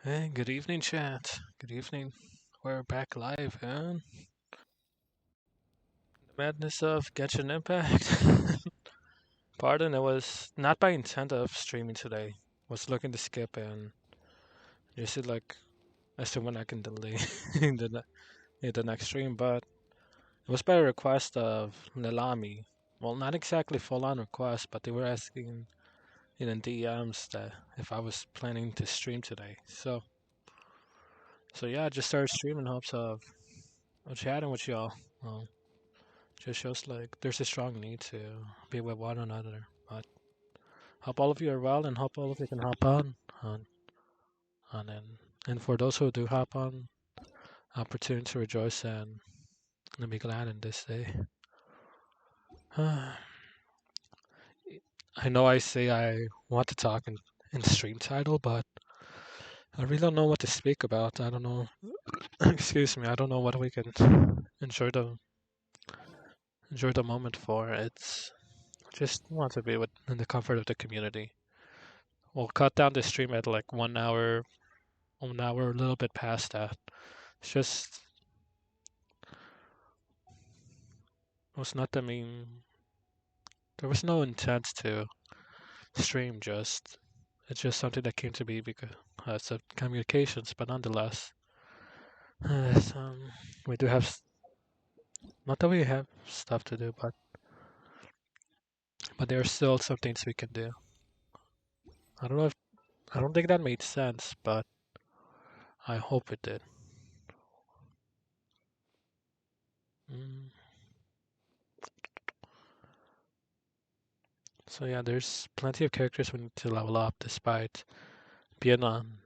Hey, good evening, chat. Good evening. We're back live, huh? The madness of Genshin Impact. Pardon, it was not by intent of streaming today. Was looking to skip and just like as to when I can delay the next stream, but it was by request of Nalami. Well, not exactly full on request, but they were asking in DMs that if I was planning to stream today. So yeah, I just started streaming in hopes of chatting with y'all. Well, just shows like there's a strong need to be with one another. But hope all of you are well and hope all of you can hop on, on and for those who do hop on, opportunity to rejoice and be glad in this day. I know I say I want to talk in stream title, but I really don't know what to speak about. I don't know. Excuse me. I don't know what we can enjoy the enjoy the moment for. It's just want to be with in the comfort of the community. We'll cut down the stream at like 1 hour. Well, now we're a little bit past that. It's just it was not. I mean, there was no intent to stream. Just it's just something that came to be because of communications. But nonetheless, we do have not that we have stuff to do, but there are still some things we can do. I don't know if I don't think that made sense, but I hope it did. Mm. So yeah, there's plenty of characters we need to level up being on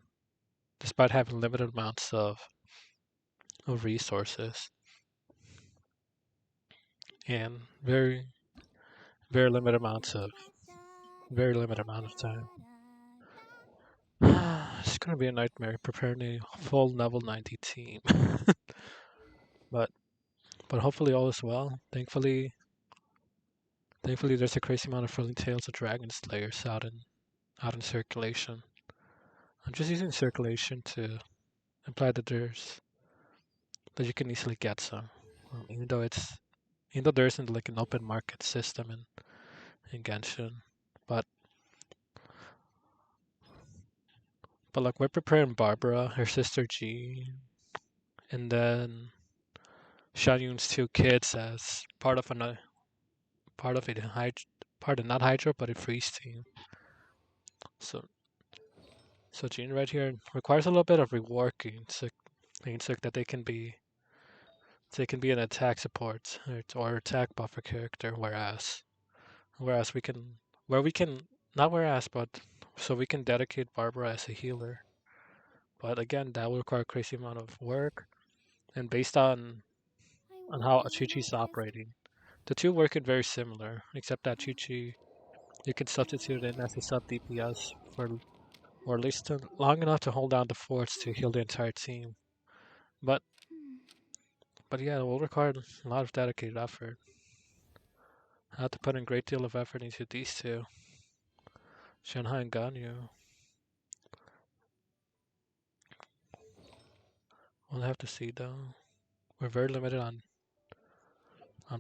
despite having limited amounts of resources and very limited amounts of very limited amount of time. It's gonna be a nightmare preparing a full level 90 team, but but hopefully all is well. Thankfully there's a crazy amount of thrilling tales of dragon slayers out in circulation. I'm just using circulation to imply that you can easily get some, even though there isn't like an open market system in Genshin, but but like we're preparing Barbara, her sister G, and then Shanyun's two kids as part of a part of not Hydra but a freeze team. So so Jean right here requires a little bit of reworking so means like that they can be an attack support or attack buffer character, whereas we can not whereas but so we can dedicate Barbara as a healer. But again, that will require a crazy amount of work. And based on how Chi-Chi's operating, the two work it very similar, except that Chi-Chi you can substitute in as a sub DPS for or at least long enough to hold down the forts to heal the entire team. But but yeah, it will require a lot of dedicated effort. I have to put in a great deal of effort into these two, Shanghai and Ganyu. We'll have to see though. We're very limited on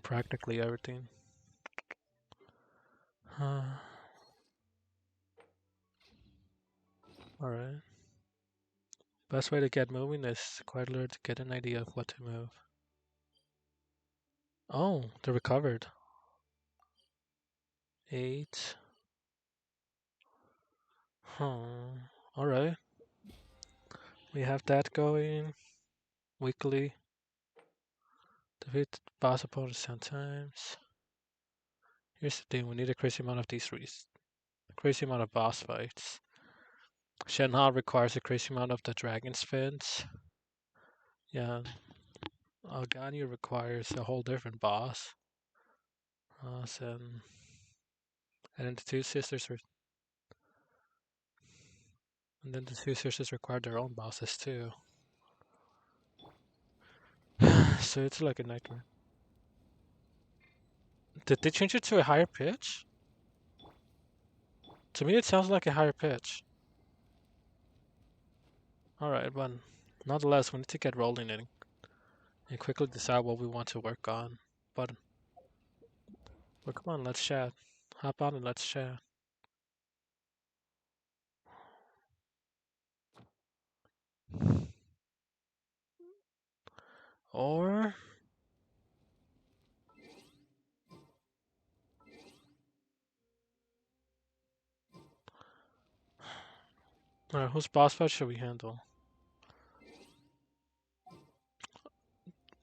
practically everything. Alright. Best way to get moving is quite literally to get an idea of what to move. Oh, they recovered. 8. Huh. Alright. We have that going. Weekly. Defeat boss opponents 10 times. Here's the thing, we need a crazy amount of crazy amount of boss fights. Shenhe requires a crazy amount of the dragon spins. Yeah. Algania requires a whole different boss. So, and then the two sisters and then the two sisters require their own bosses too. So it's like a nightmare. Did they change it to a higher pitch? To me, it sounds like a higher pitch. Alright, but nonetheless, we need to get rolling and quickly decide what we want to work on. But, but come on, let's chat. Hop on and let's chat. Or, alright, whose boss fight should we handle?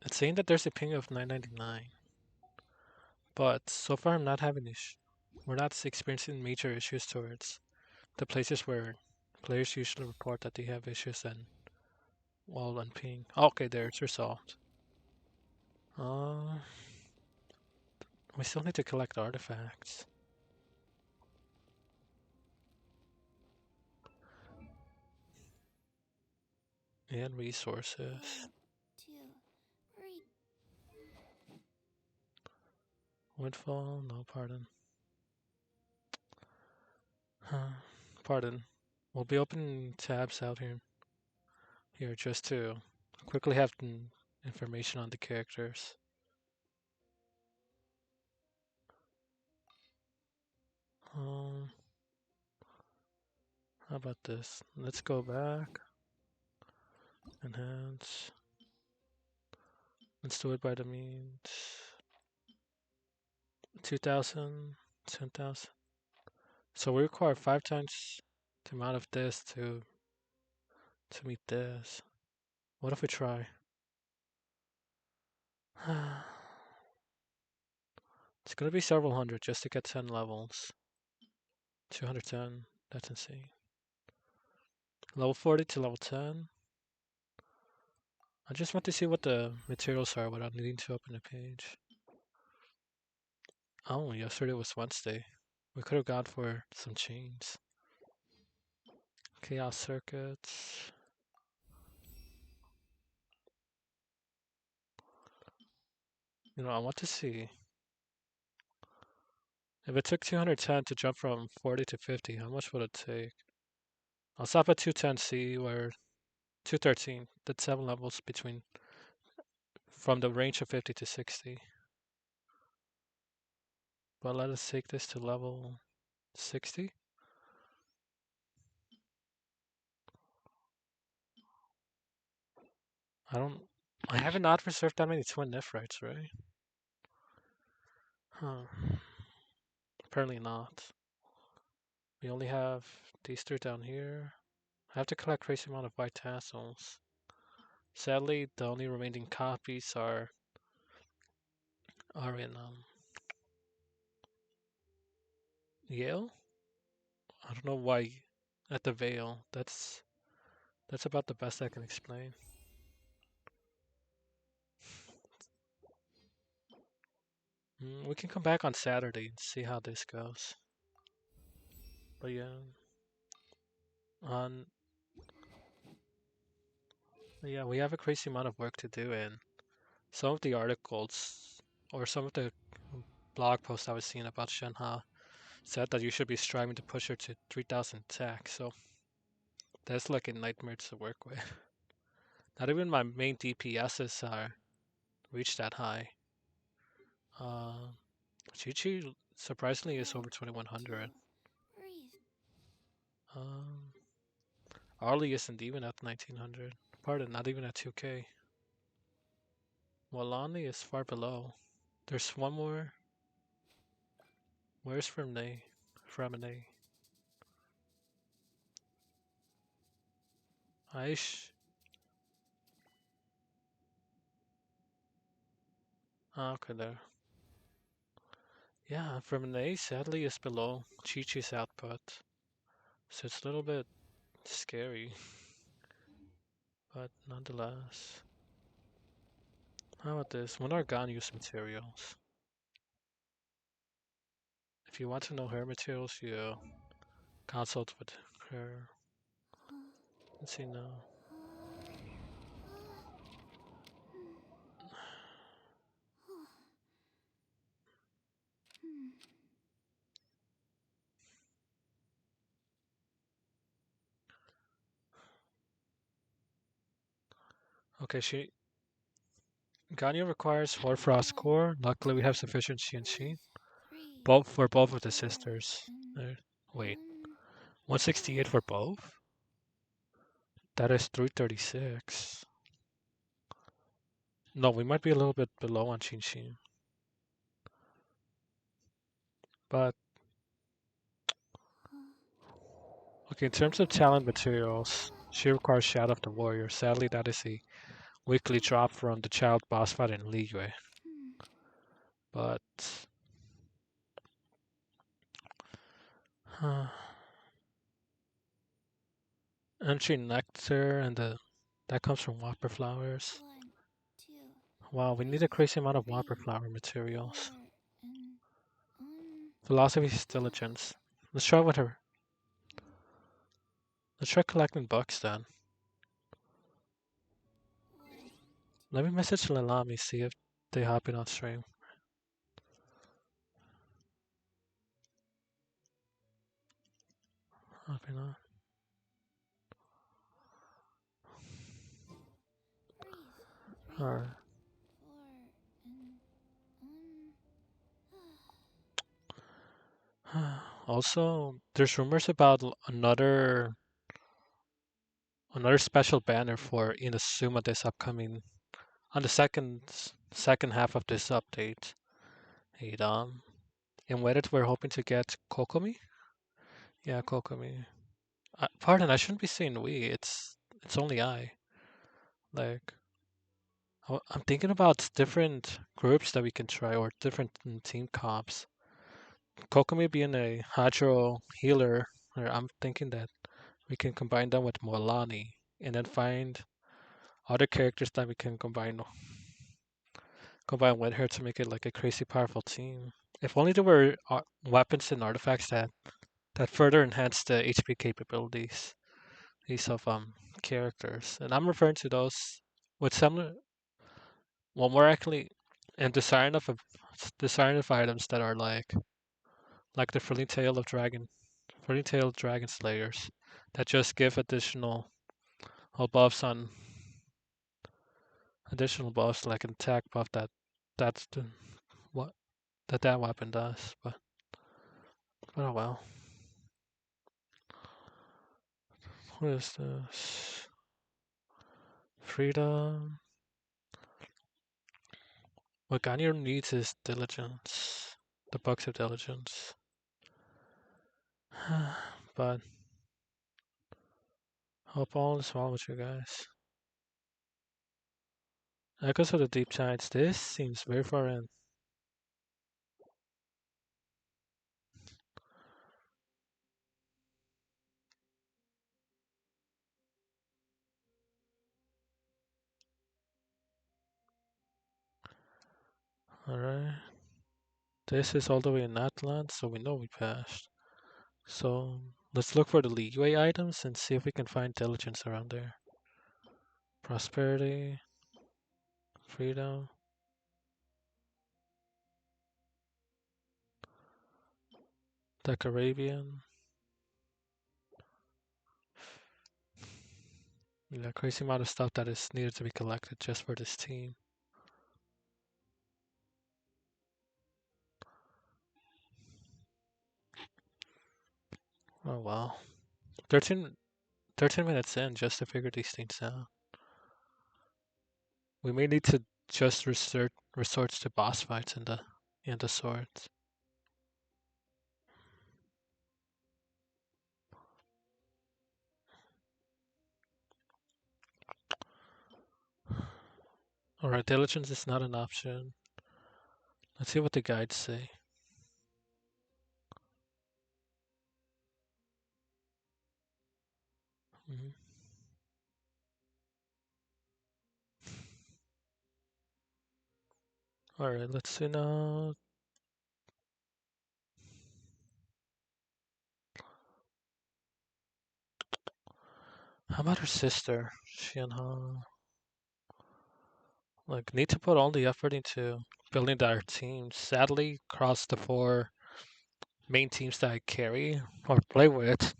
It's saying that there's a ping of 999, but so far I'm not having issues. We're not experiencing major issues towards the places where players usually report that they have issues and well on ping. Okay, there it's resolved. Uh, we still need to collect artifacts and resources. Windfall, no pardon. Pardon. We'll be opening tabs out here just to quickly have information on the characters. Um, how about this? Let's go back. Enhance. Let's do it by the means. 2,000, 10,000. So we require 5 times the amount of this to meet this. What if we try? It's gonna be several hundred just to get 10 levels. 210, that's insane. Level 40 to level 10. I just want to see what the materials are without needing to open the page. Oh, yesterday was Wednesday. We could have gone for some chains. Chaos circuits. I want to see if it took 210 to jump from 40 to 50, how much would it take? I'll stop at 210C where 213. That's 7 levels between from the range of 50 to 60. But let us take this to level 60. I don't. I haven't not reserved that many twin nephrites, right? Huh. Apparently not. We only have these three down here. I have to collect crazy amount of white tassels. Sadly, the only remaining copies are in Yale. I don't know why at the Vale. That's about the best I can explain. We can come back on Saturday and see how this goes. But yeah, on yeah, we have a crazy amount of work to do, and some of the articles or some of the blog posts I was seeing about Shenhe said that you should be striving to push her to 3,000 attack. So that's like a nightmare to work with. Not even my main DPSs are reached that high. Uh, Chi surprisingly is over 2,100. Um, Arlie isn't even at 1,900. Pardon, not even at 2K. Walani is far below. There's one more. Where's Fremne? Fremne. Aish. Ah, okay, there. Yeah, Fremne sadly is below Chi-Chi's output. So it's a little bit scary. But nonetheless. How about this? When are gun use materials? If you want to know her materials, you consult with her. Let's see now. Okay, Ganyu requires Hoarfrost core. Luckily, we have sufficient Shi, both for both of the sisters. Wait, 168 for both? That is 336. No, we might be a little bit below on Shin. But okay, in terms of talent materials, she requires Shadow of the Warrior. Sadly, that is a weekly drop from the child boss fight in Liyue. But entry nectar and that comes from whopper flowers. Wow, we need a crazy amount of whopper flower materials. Philosophy is diligence. Let's try with her. Let's try collecting books then. Let me message Lalami, see if they hop in on stream. Hopping on. Alright. Also, there's rumors about another special banner for Inazuma this upcoming on the second half of this update. Hey, in Reddit we're hoping to get Kokomi. Yeah, Kokomi. Pardon, I shouldn't be saying we. It's only I. Like, I'm thinking about different groups that we can try or different team comps. Kokomi being a hydro healer, or I'm thinking that we can combine them with Molani and then find other characters that we can combine with her to make it like a crazy powerful team. If only there were weapons and artifacts that further enhance the HP capabilities these of characters, and I'm referring to those with similar, well, more actually, and design of items that are like the Frilling Tail Dragon Slayers that just give buffs on additional buffs like an attack buff that's the what that weapon does. But oh well. What is this? Freedom. What Ganyer needs is diligence. The books of diligence. But hope all is well with you guys. Echoes of the Deep Tides. This seems very far in. Alright. This is all the way in Atlant, so we know we passed. So let's look for the leeway items and see if we can find diligence around there. Prosperity, freedom. The Caribbean. Yeah, crazy amount of stuff that is needed to be collected just for this team. Oh well. 13, 13 minutes in just to figure these things out. We may need to just resort to boss fights in the swords. Alright, diligence is not an option. Let's see what the guides say. Mm-hmm. Alright, let's see now. How about her sister, Xianha? Like, need to put all the effort into building our team. Sadly, across the four main teams that I carry or play with,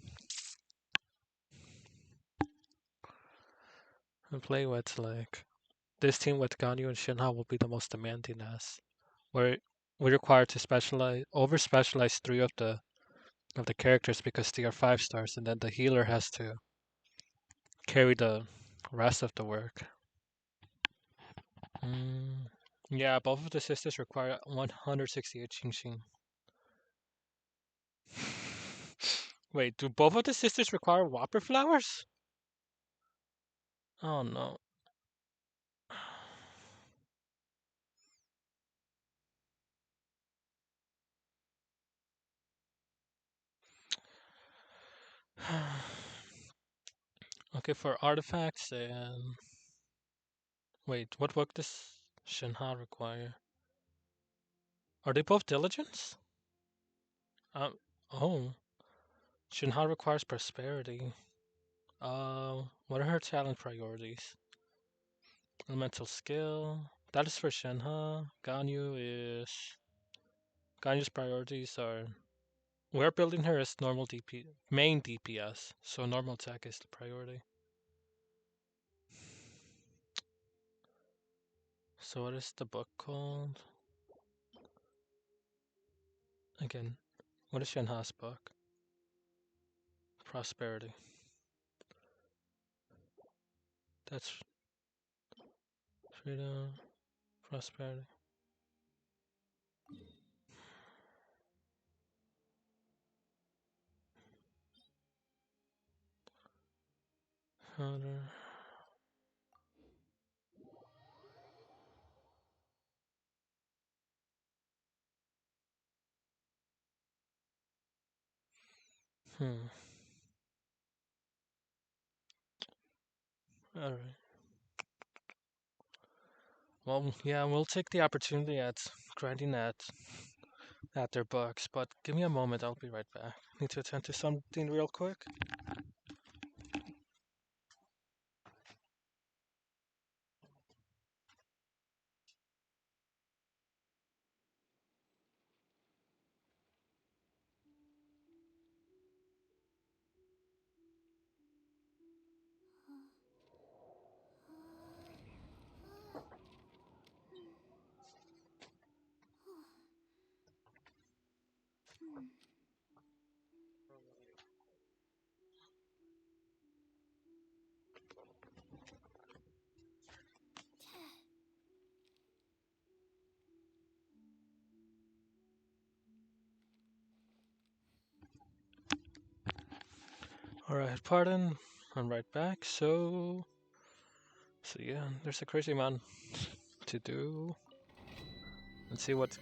like this team with Ganyu and Shinha will be the most demanding as we're required to over specialize three of the characters because they are 5 stars, and then the healer has to carry the rest of the work. Mm, yeah, both of the sisters require 168 Xing. Wait, do both of the sisters require Whopper flowers? Oh no. Okay, for artifacts and wait, what book does Shinha require? Are they both diligence? Um, oh, Shinha requires prosperity. What are her talent priorities? Elemental skill. That is for Shinha. Ganyu's priorities are we're building her as normal main DPS, so normal attack is the priority. So what is the book called? Again, what is Shinha's book? Prosperity. That's freedom, prosperity. Honor. Hmm. All right. Well, yeah, we'll take the opportunity at grinding at their books, but give me a moment. I'll be right back. Need to attend to something real quick. All right, pardon. I'm right back. So yeah, there's a crazy amount to do. Let's see what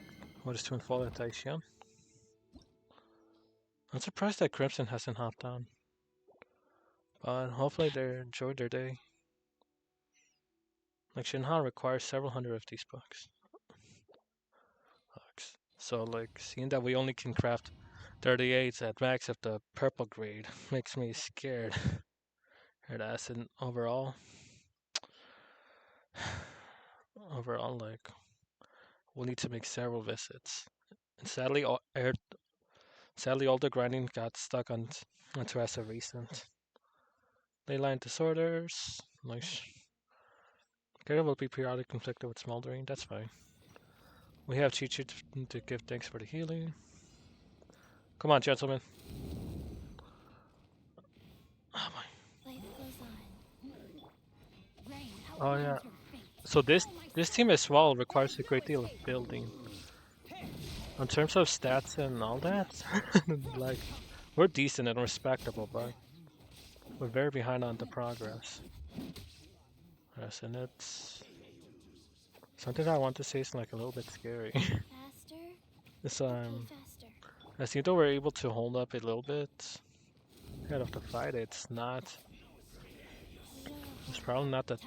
is to unfold at Taishan. I'm surprised that Crimson hasn't hopped on, but hopefully they enjoyed their day. Like Shinhan requires several hundred of these books. So like seeing that we only can craft 38s at max of the purple grade makes me scared. And as in overall like we'll need to make several visits. And sadly all the grinding got stuck onto as of recent. Leyline disorders, like Kara will be periodic conflicted with smoldering, that's fine. We have Chi-Chi to give thanks for the healing. Come on, gentlemen. Oh my. Oh yeah. So this team as well requires a great deal of building. In terms of stats and all that, like we're decent and respectable, but we're very behind on the progress. Yes, and it's something I want to say is like a little bit scary. It's as even though we're able to hold up a little bit ahead of the fight, it's probably not that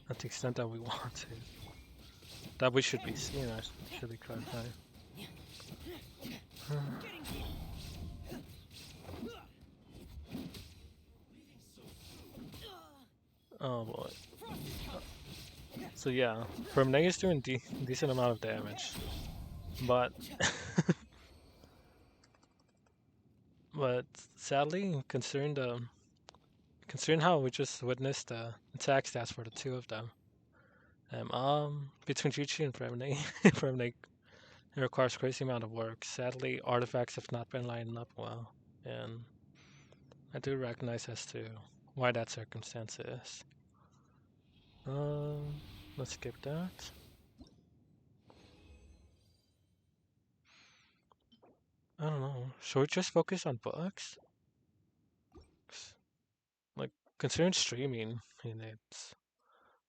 at the extent that we want to. That we should be seeing actually quite high. Oh boy. So yeah, Permneg is doing decent amount of damage, but but sadly, considering how we just witnessed the attack stats for the two of them, Between Chichi and Fremne, Fremne it requires crazy amount of work. Sadly, artifacts have not been lining up well, and I do recognize as to why that circumstance is. Let's skip that. I don't know. Should we just focus on books? Like, considering streaming, I mean,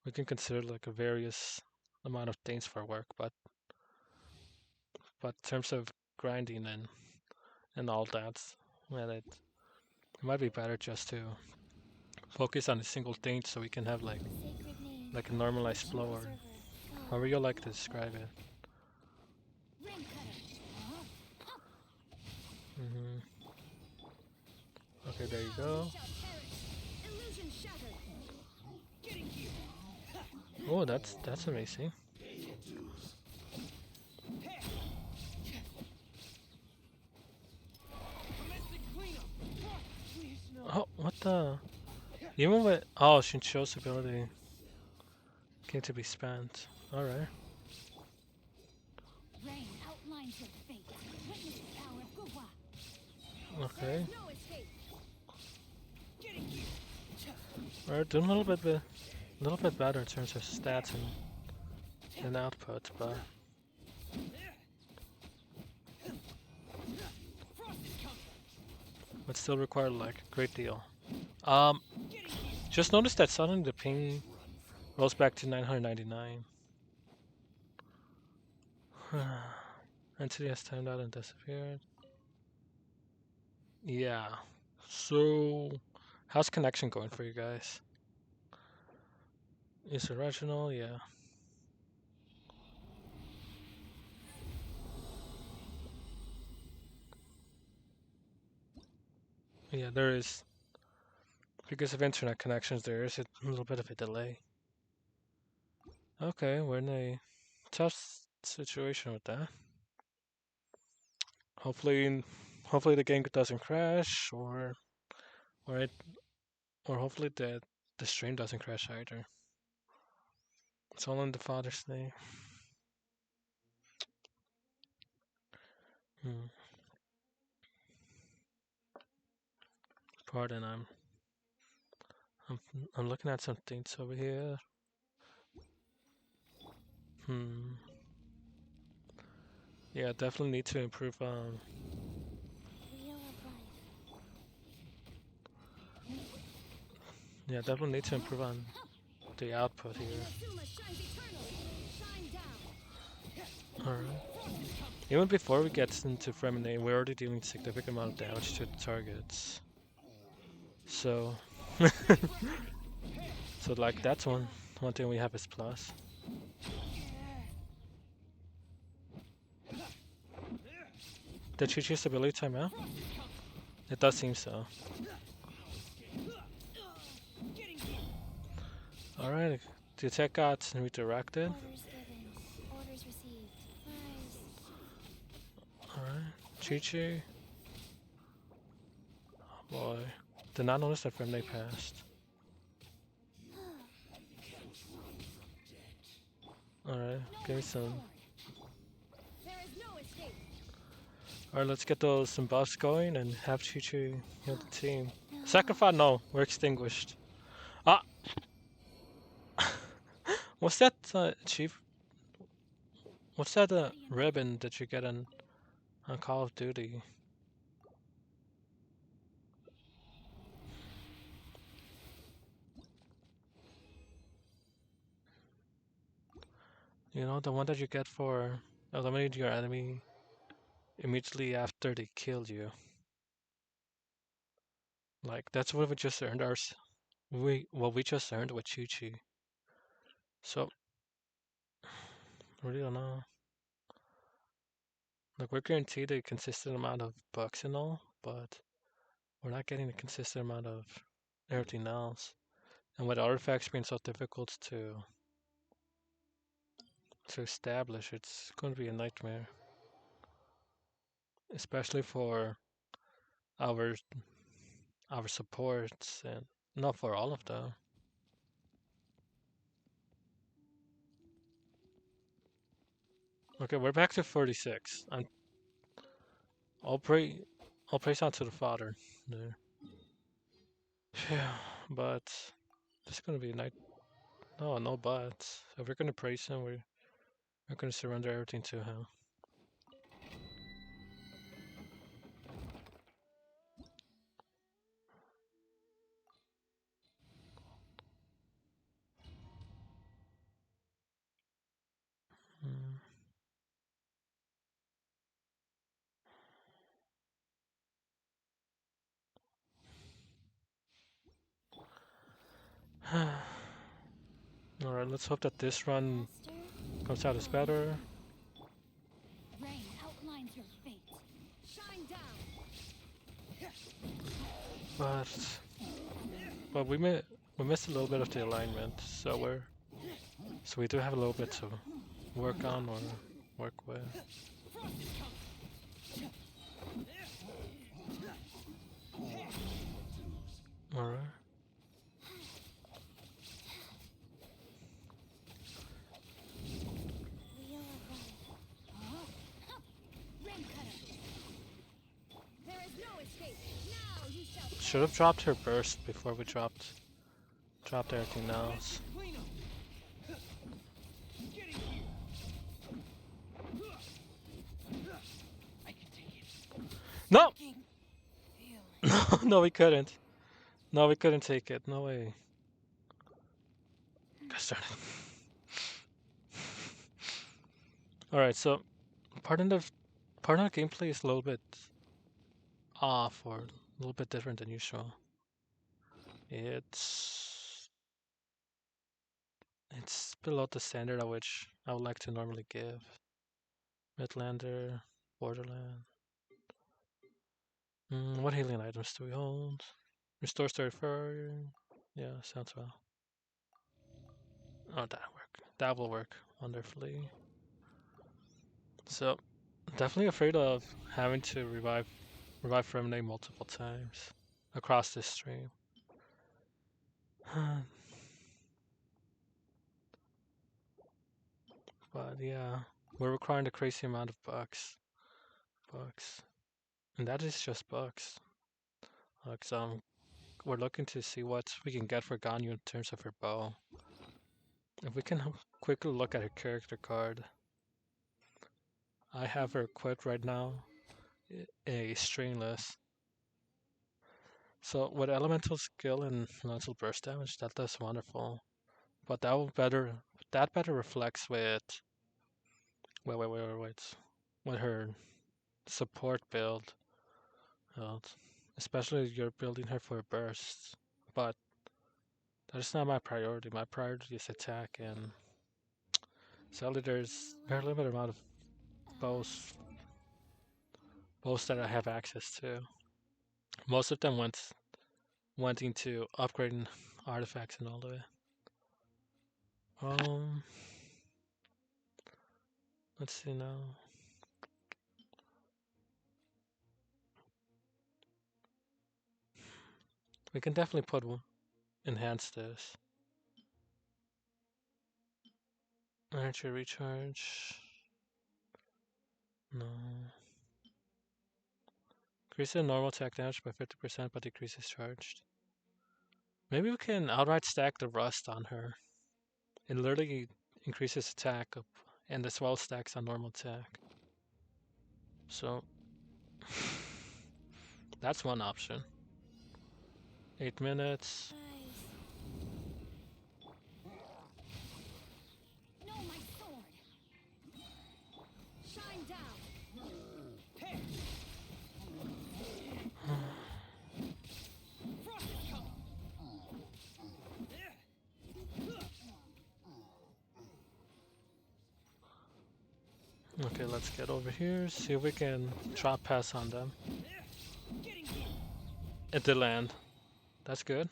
we can consider like a various amount of things for work, but in terms of grinding and all that, well, it might be better just to focus on a single thing so we can have like a normalized flow or however you like to describe it. Hmm. Okay, there you go. Oh, that's amazing. Oh, what the? Even with Shinsho's ability came to be spent. All right. Okay. All right, doing a little bit better in terms of stats and output, but still require like a great deal. Um, just noticed that suddenly the ping rolls back to 999. Entity has timed out and disappeared. Yeah. So, how's connection going for you guys? Is it original? Yeah. Yeah, there is. Because of internet connections, there is a little bit of a delay. Okay, we're in a tough situation with that. Hopefully, hopefully the game doesn't crash, or it, or hopefully the stream doesn't crash either. It's all in the Father's name. Hmm. Pardon, I'm I'm looking at some things over here. Hmm. Yeah, definitely need to improve on. Yeah, definitely need to improve on the output here. All right. Even before we get into Fremenade, we're already dealing significant amount of damage to the targets. So, so like that's one thing we have is plus. Did she choose ability timeout? It does seem so. All right, the attack got redirected. All right, Chi. Oh boy, did not notice that Fremenade passed. All right, give me some. All right, let's get those some buffs going and have Chi heal the team. Second fight, no, we're extinguished. Ah, what's that, Chief? What's that ribbon that you get on Call of Duty? You know, the one that you get for eliminating your enemy immediately after they killed you. Like that's what we just earned we just earned with Chi Chi. So really don't know. Like we're guaranteed a consistent amount of bucks and all, but we're not getting a consistent amount of everything else. And with artifacts being so difficult to establish, it's going to be a nightmare, especially for our our supports and not for all of them. Okay, we're back to 46. I'll pray. I'll praise out to the Father there. Yeah, but this is gonna be a night. No, no buts. If we're gonna praise him, we're gonna surrender everything to him. Mm. All right, let's hope that this run comes out as better. Rain outlines your fate. Shine down. But we missed a little bit of the alignment, so we do have a little bit to work on or work with. All right. Wheel of Rain cutter. There is no escape. Now you shall. Should have dropped her burst before we dropped everything else. No, no, no, we couldn't. No, we couldn't take it. No way. Gosh darn it. All right, so part of the gameplay is a little bit off or a little bit different than usual. It's it's below the standard at which I would like to normally give. Midlander, Borderland. What healing items do we hold? Restore story fire. Yeah, sounds well. Oh, that work. That will work wonderfully. So, definitely afraid of having to revive Remnant multiple times across this stream. But yeah, we're requiring a crazy amount of bucks, and that is just bucks. Like we're looking to see what we can get for Ganyu in terms of her bow. If we can quickly look at her character card, I have her equipped right now, a stringless. So with elemental skill and elemental burst damage, that does wonderful. But that better reflects with with her support build, especially if you're building her for bursts. But that is not my priority. My priority is attack, and sadly, there's very limited amount of bows that I have access to. Most of them went into upgrading artifacts and all of it. Um, let's see now. We can definitely enhance this. Energy recharge. No. Increases normal attack damage by 50% but decreases charged. Maybe we can outright stack the rust on her. It literally increases attack up and as well stacks on normal attack. So that's one option. 8 minutes. No, my sword. Shine down. Okay, let's get over here. See if we can drop pass on them. It did land. That's good.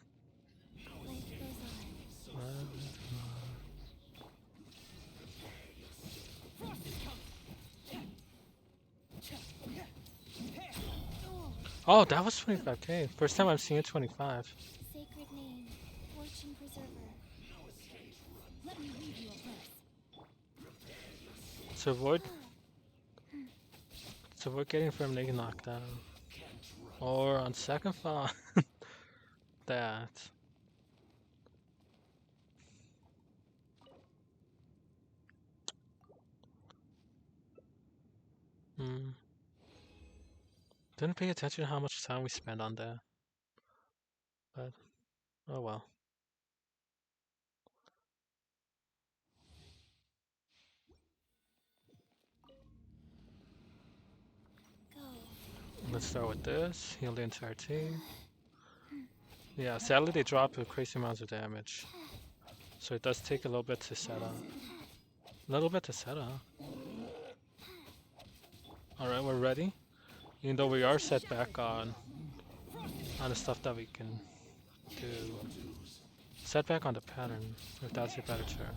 Oh, that was 25k. First time I've seen it 25. Sacred name, fortune preserver. Let me read you a verse. To avoid So we're getting from Naked Knockdown. Or on second thought, that. Hmm. Didn't pay attention to how much time we spent on that. But, oh well. Go. Let's start with this. Heal the entire team. Yeah, sadly they drop a crazy amount of damage. So it does take a little bit to set up. A little bit to set up. Alright, we're ready. Even though we are set back on the stuff that we can do. Set back on the pattern, if that's a better term.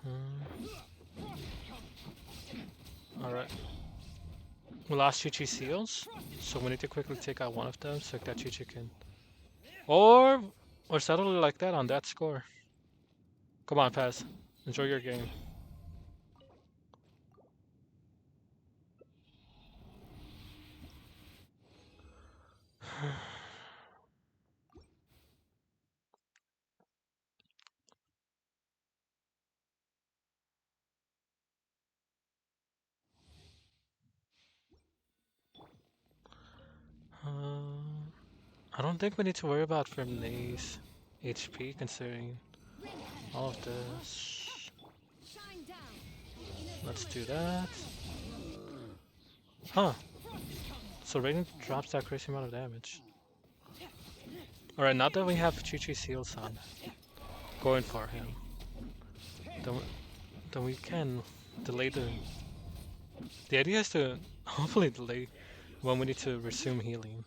Hmm. Alright. We lost Chi Chi seals, so we need to quickly take out one of them so that Chi Chi can. Or settle it like that on that score. Come on, Paz. Enjoy your game. Uh, I don't think we need to worry about Firmnay's HP considering Ring cutter. all of this. Shine down. Let's do that. Huh. So Raiden drops that crazy amount of damage. Alright, now that we have Chi Chi Seals on, going for him, then, then we can delay the. The idea is to hopefully delay when we need to resume healing.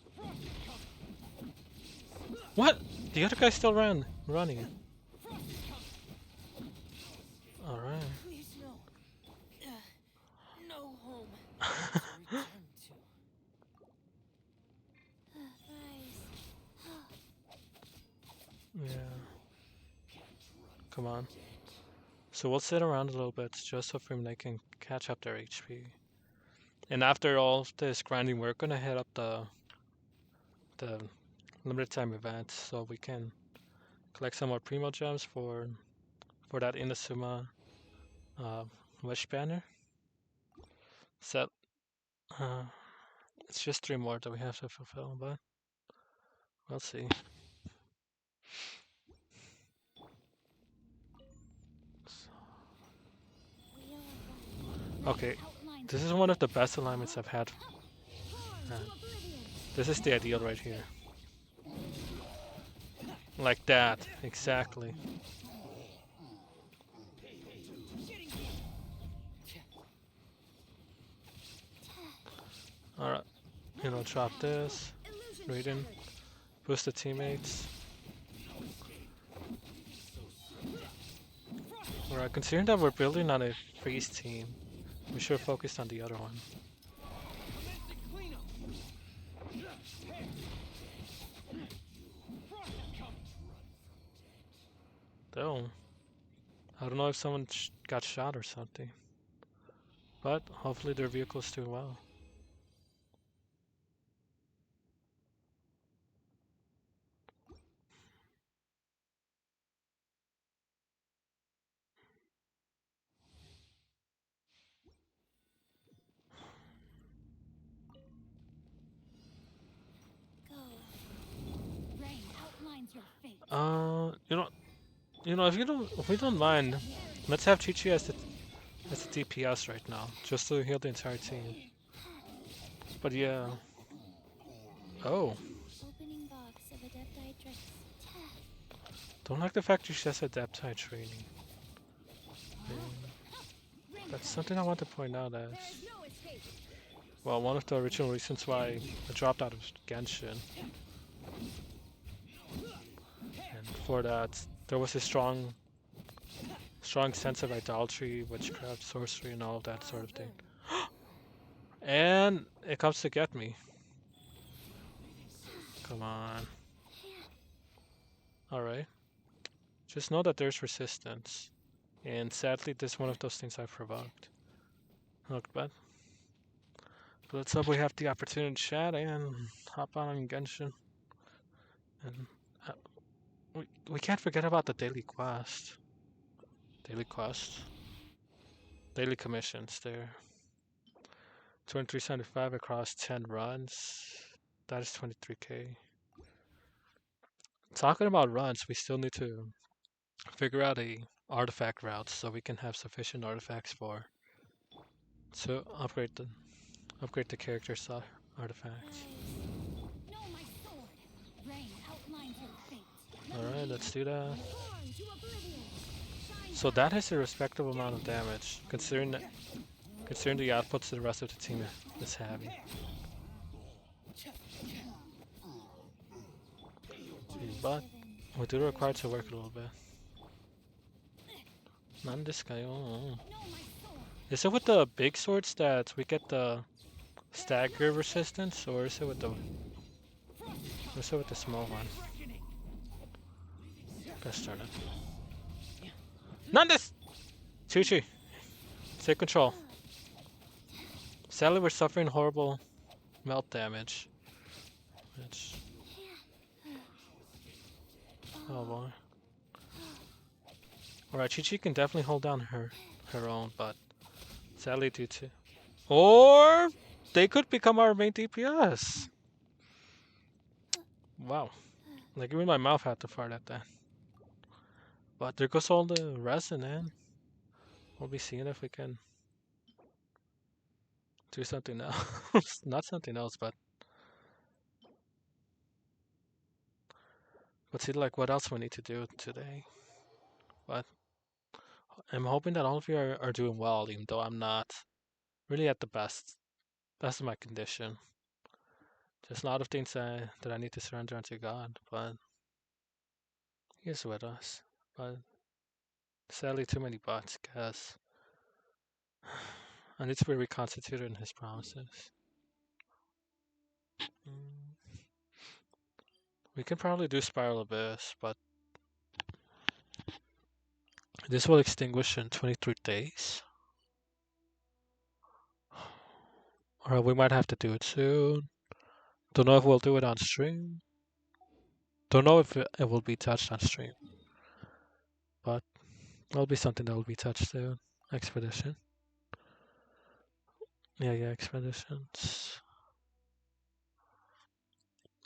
What? The other guy still running. Alright. Please no. No home to return to. Yeah. Come on. So we'll sit around a little bit just so they can catch up their HP. And after all this grinding, we're gonna hit up the limited time event so we can collect some more primo gems for that Inazuma uh, wish banner. So uh, it's just 3 more that we have to fulfill, but we'll see. Okay, this is one of the best alignments I've had. This is the ideal right here. Like that, exactly. Alright, drop this. Raiden, boost the teammates. Alright, considering that we're building on a freeze team, we should focus on the other one. Though, I don't know if someone got shot or something. But hopefully their vehicle's doing well. Rain outlines your fate. If we don't mind, let's have Chi Chi as the DPS right now, just to heal the entire team. But yeah. Oh, Opening box of adepti tricks. don't like the fact she has adepti training. That's something I want to point out as, There's no escape. well, one of the original reasons why I dropped out of Genshin. And for that, there was a strong sense of idolatry, witchcraft, sorcery, and all of that sort of thing. And it comes to get me. Come on. Alright. Just know that there's resistance. And sadly, this is one of those things I've provoked. Look, but let's hope we have the opportunity to chat and hop on Genshin. And uh, we can't forget about the daily quest. Daily quest. Daily commissions there. 2375 across 10 runs. That is 23k. Talking about runs, we still need to figure out a artifact route so we can have sufficient artifacts for to upgrade the character's artifacts. Know my sword. Rain outlines your fate. All right, let's do that. Born to oblivion. Shine So bright. that has a respectable amount of damage, considering the outputs the rest of the team is having. But we do require to work a little bit. Not this guy. Oh. Know my sword. Is it with the big swords that we get the stagger resistance, or is it with the small one? Let's turn it. Nandis! Chi-Chi, take control. Sadly, we're suffering horrible melt damage. Which, oh boy. Alright, Chi-Chi can definitely hold down her own, but sadly due to... Or they could become our main DPS. Wow. Like even my mouth had to fart at that. But there goes all the resin, man. We'll be seeing if we can do something else. Not something else, but let's see like what else we need to do today. But I'm hoping that all of you are doing well, even though I'm not really at the best of my condition. Just a lot of things that I need to surrender unto God, but He is with us. But sadly, too many buts, because I need to be reconstituted in His promises. Mm. We can probably do Spiral Abyss, but this will extinguish in 23 days. Or we might have to do it soon. Don't know if we'll do it on stream. Don't know if it will be touched on stream, but it'll be something that will be touched soon. Expedition. Yeah, expeditions.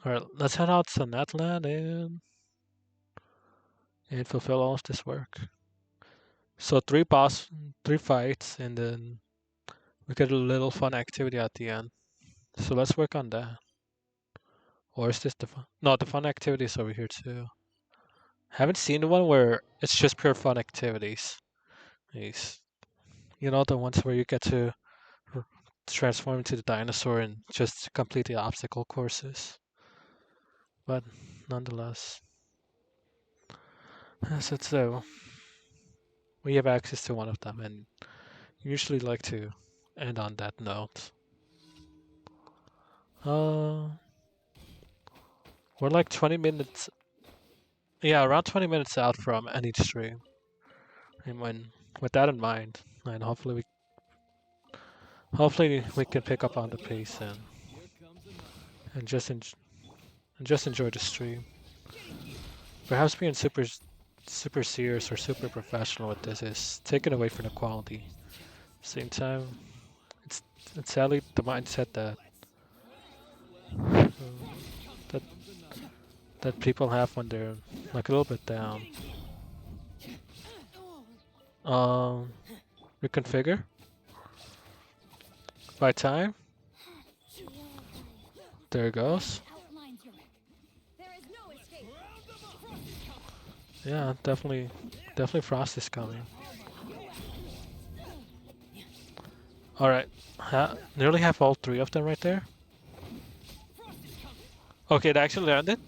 Alright, let's head out to Netland and fulfill all of this work. So three fights, and then we get a little fun activity at the end. So let's work on that. Or is this the fun? No, the fun activity is over here too. Haven't seen the one where it's just pure fun activities. These, the ones where you get to transform into the dinosaur and just complete the obstacle courses. But nonetheless, so we have access to one of them, and usually like to end on that note. Uh, we're like 20 minutes, yeah, around 20 minutes out from any stream. And with that in mind, and hopefully we can pick up on the pace and just enjoy the stream. Perhaps being super serious or super professional with this is taken away from the quality. Same time, it's it's sadly the mindset that that people have when they're like a little bit down. Um, reconfigure by time. There it goes. There is no escape. Yeah, definitely Frost is coming. All right, nearly have all three of them right there. Okay, it actually landed.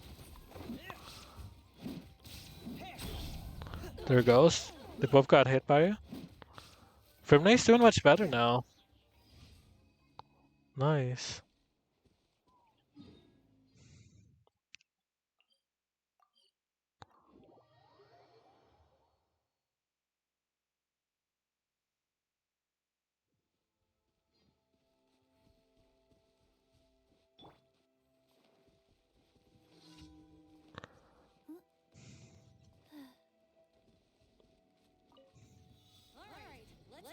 There it goes. They both got hit by you. Frimney's doing much better now. Nice.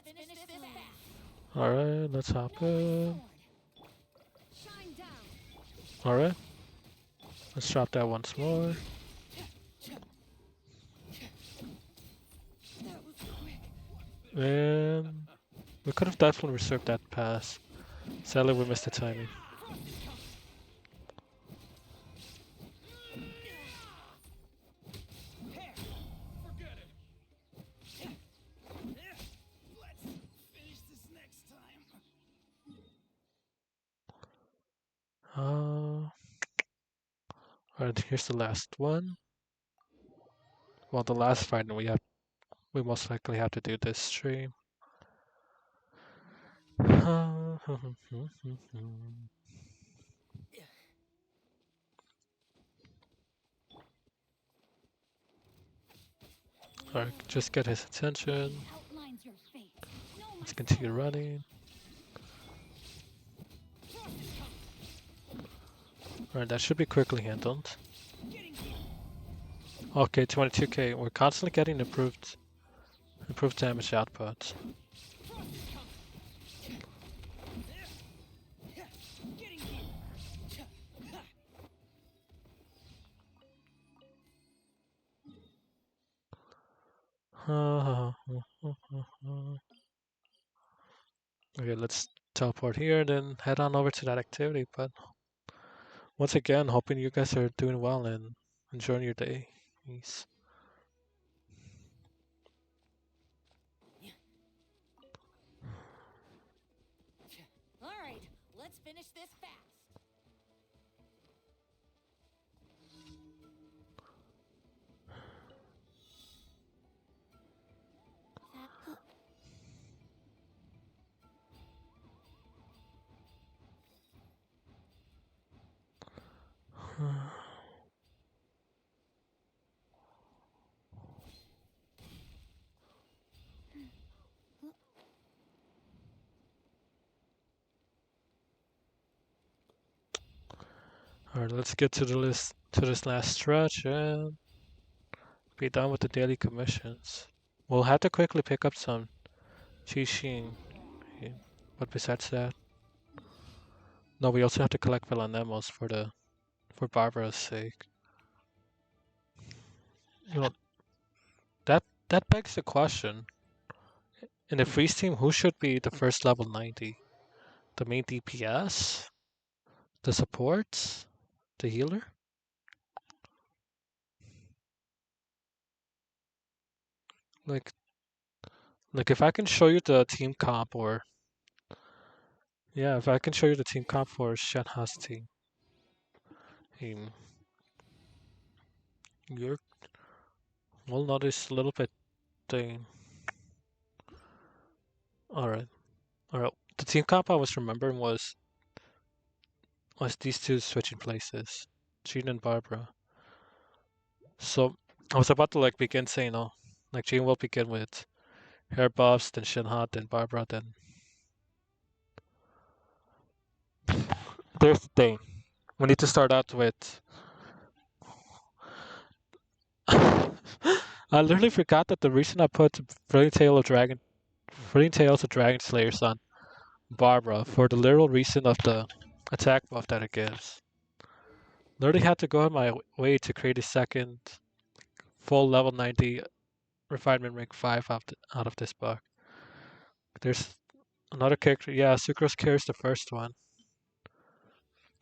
finish this fast. Alright, let's hop No way in. forward. Shine down. Alright, let's drop that once more. That was quick. And we could have definitely reserved that pass. Sadly, we missed the timing. Forget it. Let's finish this next time. Alright, here's the last one. Well, the last fight we most likely have to do this stream. Alright, just get his attention. Outlines your fate. No Let's way continue forward. running. Alright, that should be quickly handled. Okay, 22k. We're constantly getting improved damage output. Okay, let's teleport here, then head on over to that activity. But once again, hoping you guys are doing well and enjoying your day. Peace. All right, let's finish this fast. Alright, let's get to this last stretch and be done with the daily commissions. We'll have to quickly pick up some Qixing, but besides that, no, we also have to collect Villanemos for Barbara's sake. You know, that begs the question. In the freeze team, who should be the first level 90? The main DPS? The supports? The healer? Like if I can show you the team comp or yeah, if I can show you the team comp for Shenha's team, um, you will notice a little bit thing. Alright. Alright. The team comp I was remembering was these two switching places. Jean and Barbara. So I was about to like begin saying, oh, like Jean will begin with hair buffs, then Shinha, then Barbara, then there's the thing. We need to start out with I literally forgot that the reason I put Brilliant Tales of Dragon Slayers on Barbara for the literal reason of the attack buff that it gives. Literally had to go out my way to create a second full level 90 refinement rank 5 out of this book. There's another character, yeah, Sucrose carries the first one.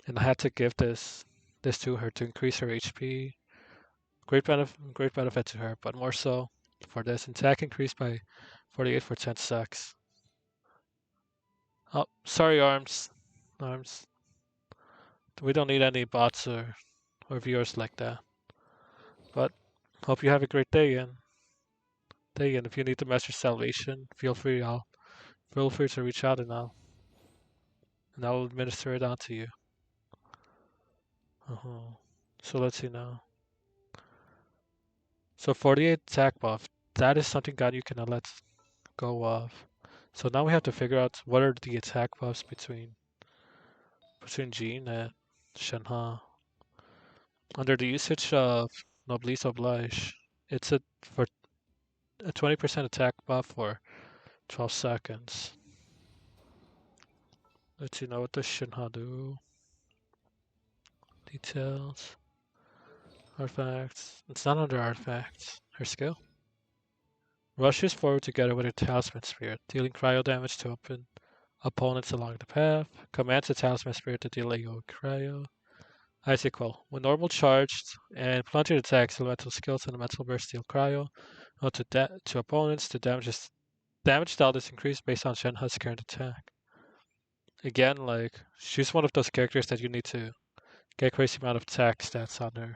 And I had to give this to her to increase her HP. Great benefit to her, but more so for this attack increased by 48 for 10 secs. Oh, sorry, arms. We don't need any bots or viewers like that. But hope you have a great day and if you need the master salvation, feel free to reach out and I'll administer it out to you. Uh-huh. So let's see now. So 48 attack buff. That is something God you cannot let go of. So now we have to figure out what are the attack buffs between Jean and Shenhe. Under the usage of Noblesse Oblige, it's for a 20% attack buff for 12 seconds. Let's see now what the Shinha do. Details. Artifacts. It's not under artifacts. Her skill. Rushes forward together with her Talisman Spirit, dealing cryo damage to opponents along the path. Commands the Talisman Spirit to deal AoE cryo. Icicle. When normal charged and plunging attacks, elemental skills and elemental burst deal cryo. To opponents, the damage dealt is increased based on Shenhe's current attack. Again, like, she's one of those characters that you need to get crazy amount of attack stats on her.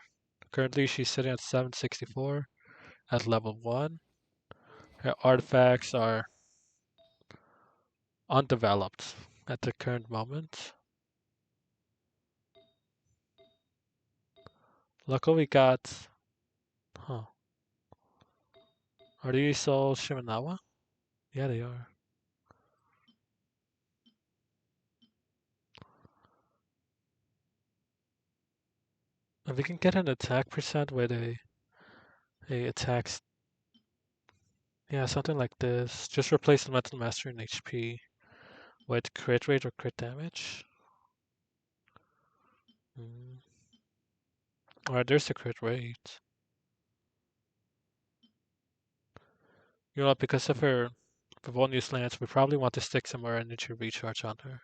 Currently, she's sitting at 764 at level 1. Her artifacts are undeveloped at the current moment. Luckily, we got. Huh. Are these all Shimenawa? Yeah, they are. And we can get an attack percent with a attacks. Yeah, something like this. Just replace the Mental Mastery and HP with crit rate or crit damage. Mm. Alright, there's the crit rate. You know, because of her Pavonius Lance, we probably want to stick some more energy recharge on her.